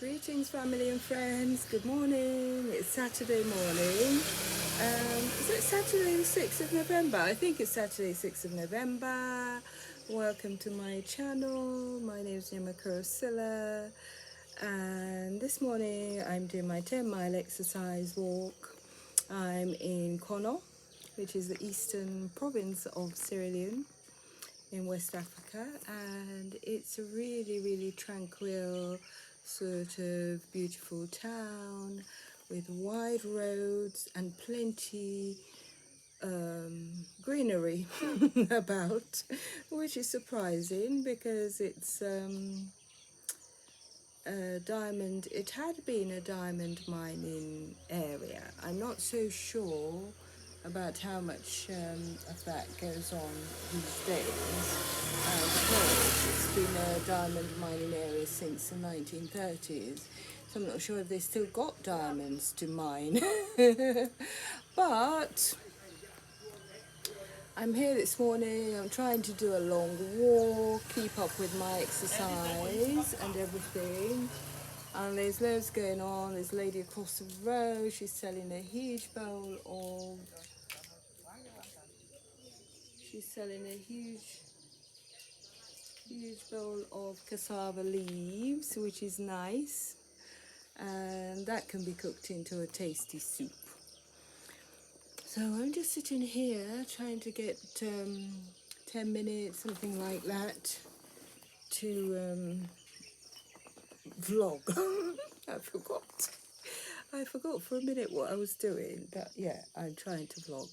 Greetings, family and friends. Good morning. It's Saturday morning. Is it Saturday the 6th of November? I think it's Saturday 6th of November. Welcome to my channel. My name is Nima Kurosilla. And this morning I'm doing my 10-mile exercise walk. I'm in Kono, which is the eastern province of Sierra Leone in West Africa, and it's a really tranquil sort of beautiful town with wide roads and plenty greenery about, which is surprising because it's it had been a diamond mining area. I'm not so sure about how much of that goes on these days, because it's been a diamond mining area since the 1930s, so I'm not sure if they still got diamonds to mine. But I'm here this morning. I'm trying to do a long walk, keep up with my exercise and everything. And there's loads going on. There's a lady across the road. She's selling a huge bowl of cassava leaves, which is nice, and that can be cooked into a tasty soup. So I'm just sitting here trying to get 10 minutes, something like that, to vlog. I forgot for a minute what I was doing, but yeah, I'm trying to vlog.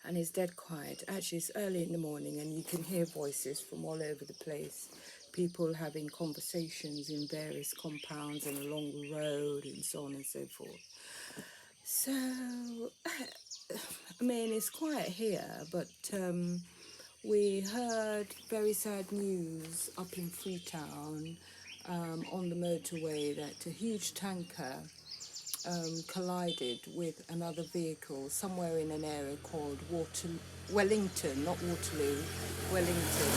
And it's dead quiet. Actually, it's early in the morning and you can hear voices from all over the place. People having conversations in various compounds and along the road and so on and so forth. So, I mean, it's quiet here, but we heard very sad news up in Freetown on the motorway that a huge tanker collided with another vehicle somewhere in an area called Wellington, not Waterloo, Wellington.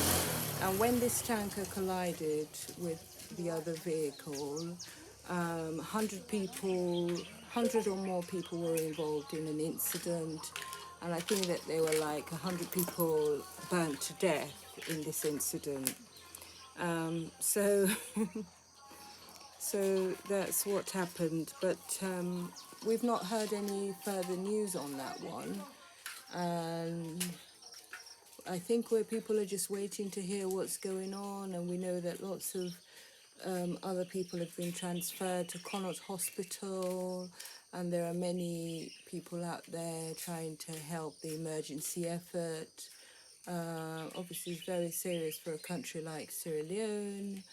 And when this tanker collided with the other vehicle, 100 or more people were involved in an incident, and I think that there were like 100 people burnt to death in this incident. So that's what happened, but we've not heard any further news on that one. And I think where people are just waiting to hear what's going on, and we know that lots of other people have been transferred to Connaught Hospital, and there are many people out there trying to help the emergency effort. Obviously, it's very serious for a country like Sierra Leone.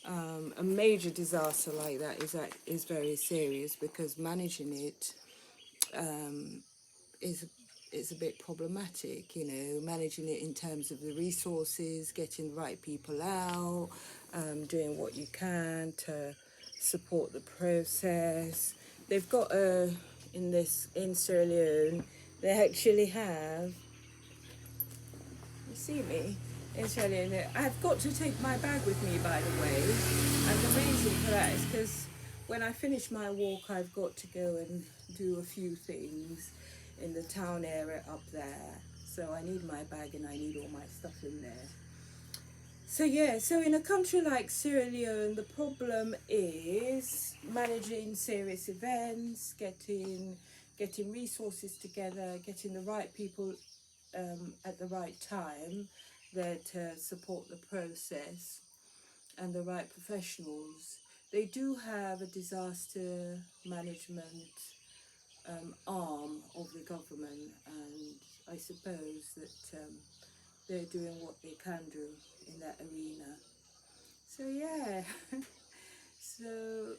A major disaster like that is very serious, because managing it is a bit problematic, you know, managing it in terms of the resources, getting the right people out, doing what you can to support the process. They've got in Sierra Leone, they actually have, you see me? In Sierra Leone, I've got to take my bag with me, by the way, and the reason for that is because when I finish my walk, I've got to go and do a few things in the town area up there. So I need my bag and I need all my stuff in there. So yeah, so in a country like Sierra Leone, the problem is managing serious events, getting resources together, getting the right people at the right time that support the process, and the right professionals. They do have a disaster management arm of the government, and I suppose that they're doing what they can do in that arena. So yeah, so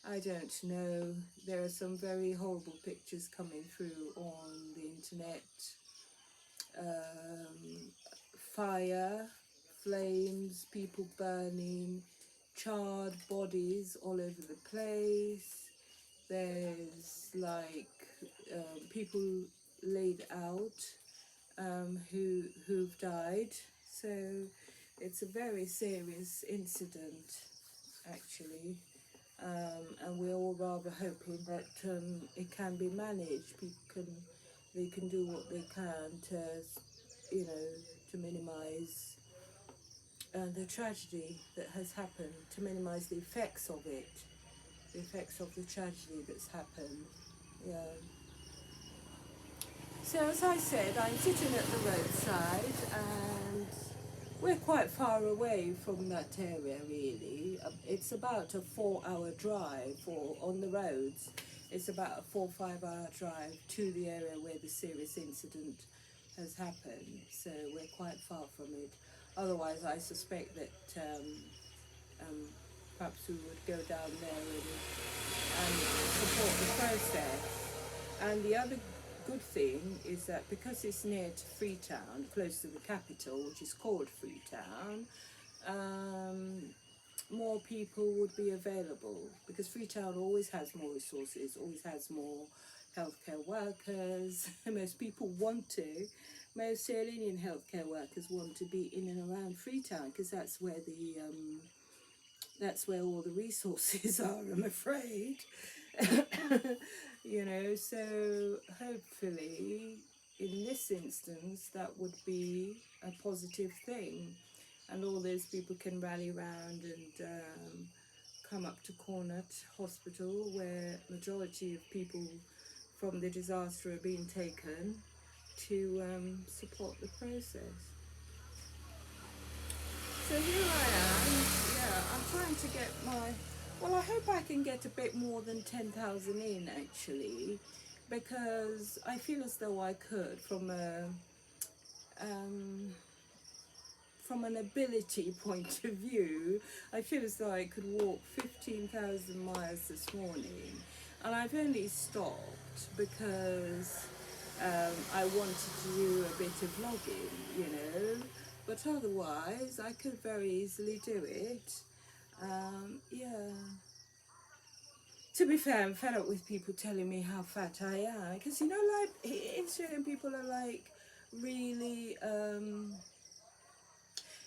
I don't know. There are some very horrible pictures coming through on the internet. Fire, flames, people burning, charred bodies all over the place. There's like people laid out who've died. So It's a very serious incident, actually, and we're all rather hoping that it can be managed. They can do what they can to, to minimise the tragedy that has happened, to minimise the effects of it, the effects of the tragedy that's happened. Yeah. So as I said, I'm sitting at the roadside and we're quite far away from that area really. It's about a 4 hour drive, or on the roads, it's about a 4 or 5 hour drive to the area where the serious incident has happened. So we're quite far from it. Otherwise, I suspect that um, perhaps we would go down there and support the process. And the other good thing is that because it's near to Freetown, close to the capital, which is called Freetown, more people would be available, because Freetown always has more resources, always has more healthcare workers. Most people want to. Most Sierra Leonean healthcare workers want to be in and around Freetown because that's where all the resources are, I'm afraid. So hopefully in this instance that would be a positive thing, and all those people can rally around and come up to Cornet Hospital, where majority of people from the disaster are being taken, to support the process. So here I am. Yeah, I'm trying to get I hope I can get a bit more than 10,000 in, actually, because I feel as though I could, from an ability point of view. I feel as though I could walk 15,000 miles this morning, and I've only stopped because I wanted to do a bit of vlogging, but otherwise I could very easily do it. Yeah. To be fair, I'm fed up with people telling me how fat I am, because like Instagram people are like really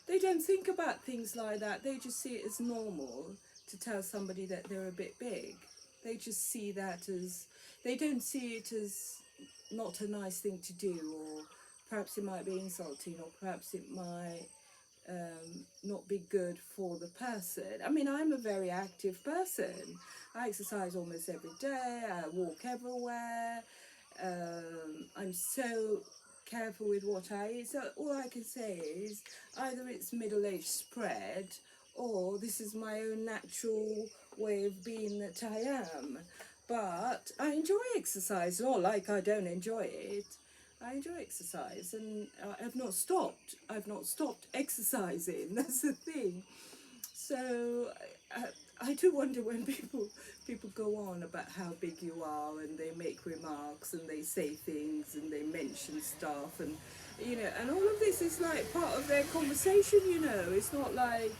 they don't think about things like that. They just see it as normal to tell somebody that they're a bit big. They just see that as, they don't see it as not a nice thing to do, or perhaps it might be insulting, or perhaps it might not be good for the person. I mean, I'm a very active person. I exercise almost every day. I walk everywhere. I'm so careful with what I eat. So all I can say is either it's middle-aged spread, or this is my own natural way of being that I am. But I enjoy exercise. Not like I don't enjoy it. I enjoy exercise, and I've not stopped. I've not stopped exercising. That's the thing. So I do wonder when people go on about how big you are, and they make remarks and they say things and they mention stuff, and and all of this is like part of their conversation. It's not like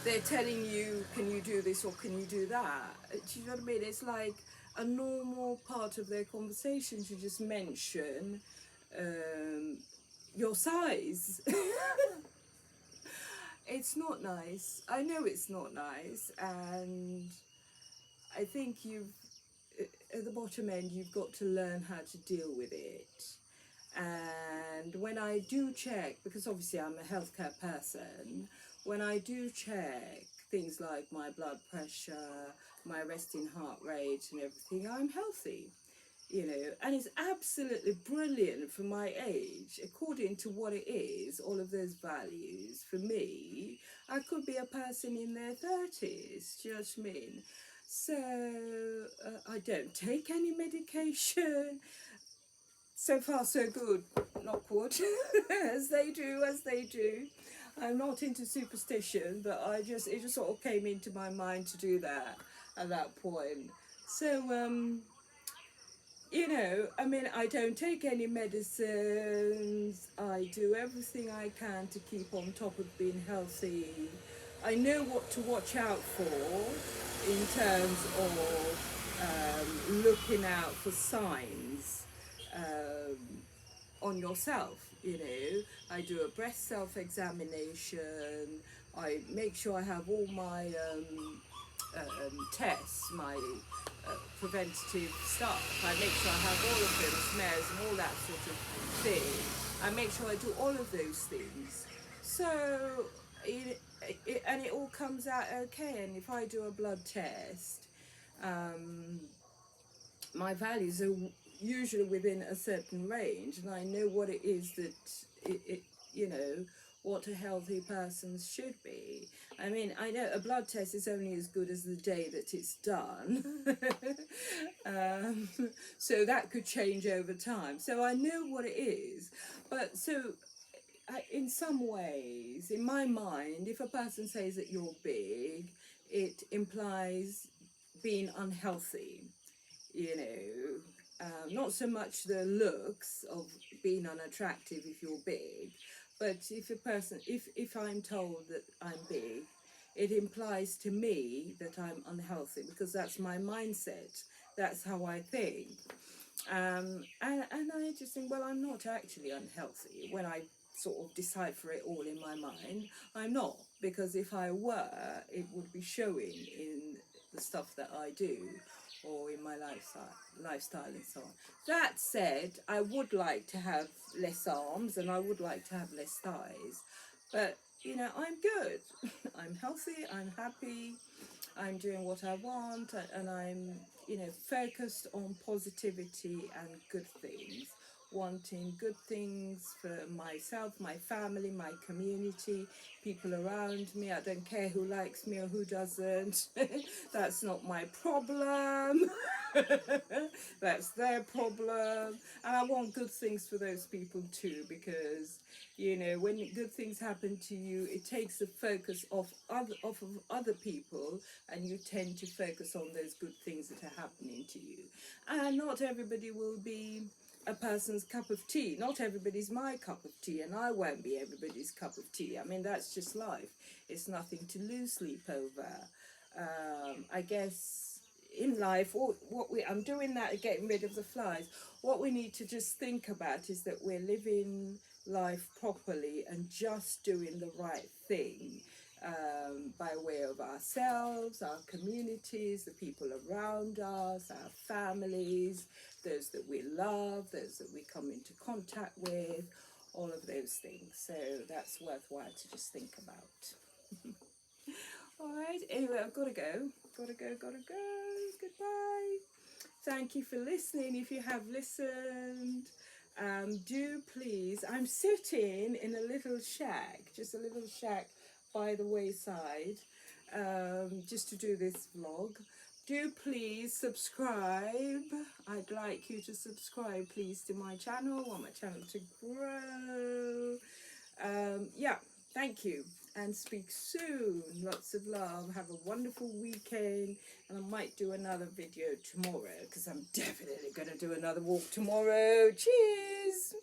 they're telling you, can you do this or can you do that? Do you know what I mean? It's like a normal part of their conversation to just mention your size. It's not nice. I know it's not nice, and I think at the bottom end, you've got to learn how to deal with it. And when I do check, because obviously I'm a healthcare person, when I do check things like my blood pressure, my resting heart rate and everything, I'm healthy. And it's absolutely brilliant for my age. According to what it is, all of those values, for me, I could be a person in their 30s, do you know what I mean? So I don't take any medication. So far so good, knock wood, as they do. I'm not into superstition, but it just sort of came into my mind to do that at that point. So I mean, I don't take any medicines. I do everything I can to keep on top of being healthy. I know what to watch out for in terms of looking out for signs on yourself. You know, I do a breast self-examination. I make sure I have all my tests, my preventative stuff. I make sure I have all of them, smears and all that sort of thing. I make sure I do all of those things. So, and it all comes out okay. And if I do a blood test, um, my values are usually within a certain range, and I know what it is that it you know, what a healthy person should be. I mean, I know a blood test is only as good as the day that it's done. um, so that could change over time. So I know what it is. But so in some ways, in my mind, if a person says that you're big, it implies being unhealthy, you know, not so much the looks of being unattractive if you're big, but if a person, if I'm told that I'm big, it implies to me that I'm unhealthy because that's my mindset. That's how I think. And I just think, well, I'm not actually unhealthy when I sort of decipher it all in my mind. I'm not, because if I were, it would be showing in the stuff that I do or in my lifestyle and so on. That said, I would like to have less arms and I would like to have less thighs, but you know, I'm good. I'm healthy, I'm happy, I'm doing what I want, and I'm, you know, focused on positivity and good things, wanting good things for myself, my family, my community, people around me. I don't care who likes me or who doesn't. That's not my problem. That's their problem. And I want good things for those people too, because you know, when good things happen to you, it takes the focus off of other people, and you tend to focus on those good things that are happening to you. And not everybody will be a person's cup of tea. Not everybody's my cup of tea, and I won't be everybody's cup of tea. I mean, that's just life. It's nothing to lose sleep over. I guess in life, I'm doing that, getting rid of the flies. What we need to just think about is that we're living life properly and just doing the right thing, by way of ourselves, our communities, the people around us, our families, those that we love, those that we come into contact with, all of those things. So that's worthwhile to just think about. All right, anyway, I've got to go. Gotta go. Goodbye. Thank you for listening. If you have listened, do please. I'm sitting in a little shack, just a little shack by the wayside, just to do this vlog. Do please subscribe. I'd like you to subscribe, please, to my channel. I want my channel to grow. Yeah, thank you. And speak soon. Lots of love. Have a wonderful weekend. And I might do another video tomorrow, because I'm definitely going to do another walk tomorrow. Cheers!